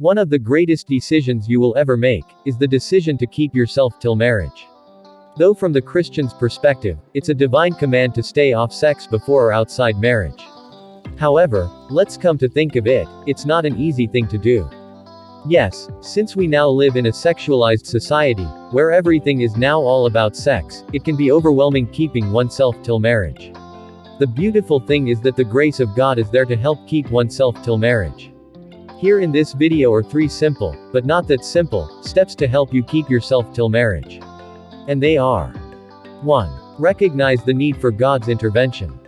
One of the greatest decisions you will ever make is the decision to keep yourself till marriage. Though from the Christian's perspective, it's a divine command to stay off sex before or outside marriage. However, let's come to think of it, it's not an easy thing to do. Yes, since we now live in a sexualized society, where everything is now all about sex, it can be overwhelming keeping oneself till marriage. The beautiful thing is that the grace of God is there to help keep oneself till marriage. Here in this video are 3 simple, but not that simple, steps to help you keep yourself till marriage. And they are: 1. Recognize the need for God's intervention.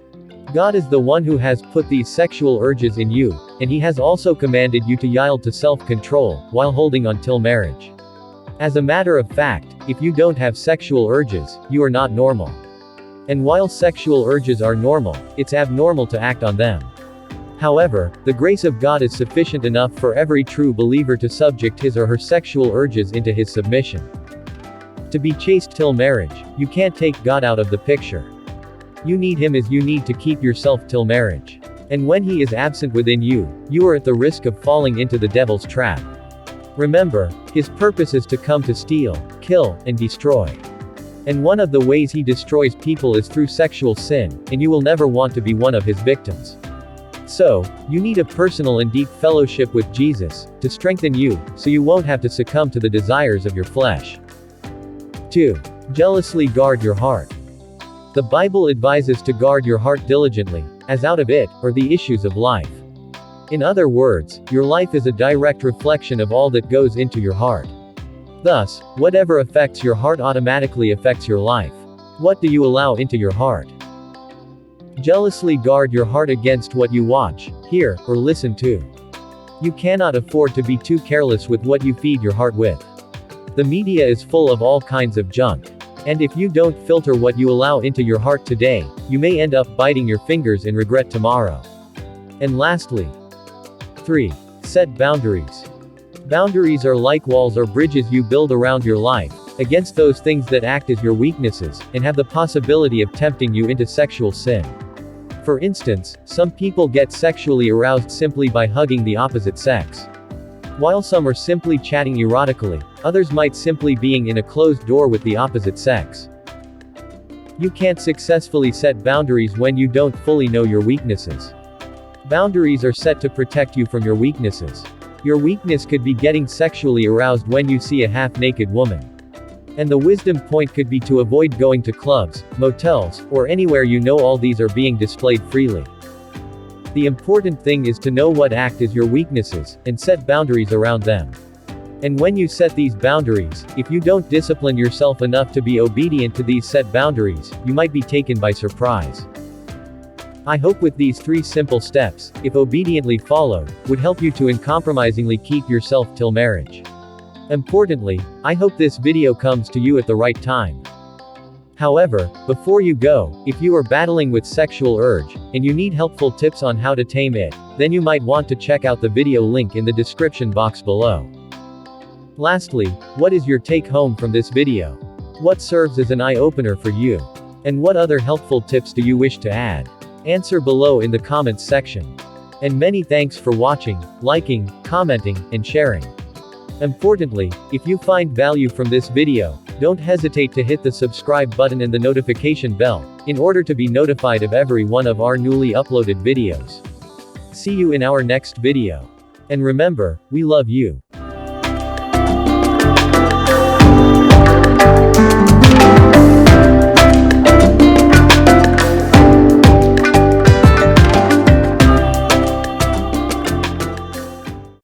God is the one who has put these sexual urges in you, and He has also commanded you to yield to self-control, while holding on till marriage. As a matter of fact, if you don't have sexual urges, you are not normal. And while sexual urges are normal, it's abnormal to act on them. However, the grace of God is sufficient enough for every true believer to subject his or her sexual urges into His submission. To be chaste till marriage, you can't take God out of the picture. You need Him as you need to keep yourself till marriage. And when He is absent within you, you are at the risk of falling into the devil's trap. Remember, His purpose is to come to steal, kill, and destroy. And one of the ways He destroys people is through sexual sin, and you will never want to be one of His victims. So, you need a personal and deep fellowship with Jesus, to strengthen you, so you won't have to succumb to the desires of your flesh. 2. Jealously guard your heart. The Bible advises to guard your heart diligently, as out of it are the issues of life. In other words, your life is a direct reflection of all that goes into your heart. Thus, whatever affects your heart automatically affects your life. What do you allow into your heart? Jealously guard your heart against what you watch, hear, or listen to. You cannot afford to be too careless with what you feed your heart with. The media is full of all kinds of junk. And if you don't filter what you allow into your heart today, you may end up biting your fingers in regret tomorrow. And lastly, 3. Set boundaries. Boundaries are like walls or bridges you build around your life, against those things that act as your weaknesses, and have the possibility of tempting you into sexual sin. For instance, some people get sexually aroused simply by hugging the opposite sex. While some are simply chatting erotically, others might simply being in a closed door with the opposite sex. You can't successfully set boundaries when you don't fully know your weaknesses. Boundaries are set to protect you from your weaknesses. Your weakness could be getting sexually aroused when you see a half-naked woman. And the wisdom point could be to avoid going to clubs, motels, or anywhere you know all these are being displayed freely. The important thing is to know what act as your weaknesses, and set boundaries around them. And when you set these boundaries, if you don't discipline yourself enough to be obedient to these set boundaries, you might be taken by surprise. I hope with these 3 simple steps, if obediently followed, would help you to uncompromisingly keep yourself till marriage. Importantly, I hope this video comes to you at the right time. However, before you go, if you are battling with sexual urge, and you need helpful tips on how to tame it, then you might want to check out the video link in the description box below. Lastly, what is your take home from this video? What serves as an eye-opener for you? And what other helpful tips do you wish to add? Answer below in the comments section. And many thanks for watching, liking, commenting, and sharing. Importantly, if you find value from this video, don't hesitate to hit the subscribe button and the notification bell, in order to be notified of every one of our newly uploaded videos. See you in our next video. And remember, we love you.